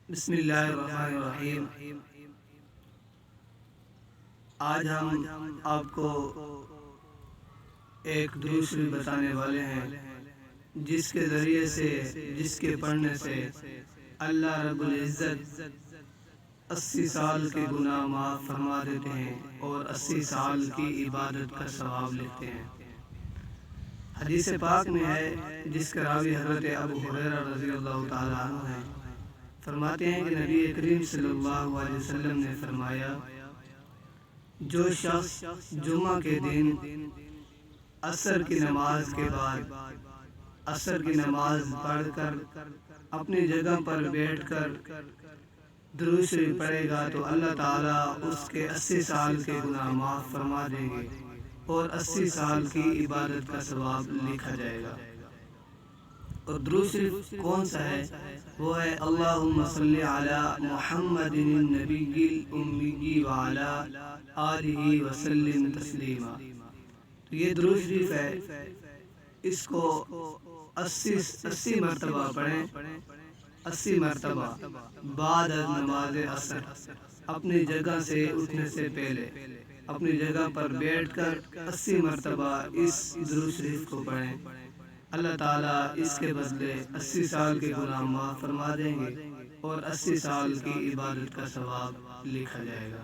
بسم اللہ الرحمن الرحیم۔ آج ہم آپ کو ایک درود شریف بتانے والے ہیں جس کے ذریعے سے، جس کے پڑھنے سے اللہ رب العزت 80 سال کے گناہ معاف فرما دیتے ہیں اور 80 سال کی عبادت کا ثواب لیتے ہیں۔ حدیث پاک میں ہے جس کا راوی حضرت ابو ہریرہ رضی اللہ تعالیٰ عنہ ہیں، فرماتے ہیں کہ نبی کریم صلی اللہ علیہ وسلم نے فرمایا، جو شخص جمعہ کے دن عصر کی نماز کے بعد عصر کی نماز پڑھ کر اپنی جگہ پر بیٹھ کر درود شریف پڑھے گا تو اللہ تعالیٰ اس کے 80 سال کے گناہ معاف فرما دیں گے اور 80 سال کی عبادت کا ثواب لکھا جائے گا۔ اور درود شریف کون سا ہے؟ وہ ہے اللہم صلی علی محمد النبی الامی وعلی آلہ وسلم تسلیما۔ تو یہ درود شریف ہے، اس کو 80 مرتبہ پڑھیں، 80 مرتبہ بعد از نماز عصر، اپنی جگہ سے اٹھنے سے پہلے اپنی جگہ پر بیٹھ کر 80 مرتبہ اس درود شریف کو پڑھیں۔ اللہ تعالیٰ اس کے بدلے 80 سال کے گناہ معاف فرما دیں گے اور 80 سال کی عبادت کا ثواب لکھا جائے گا۔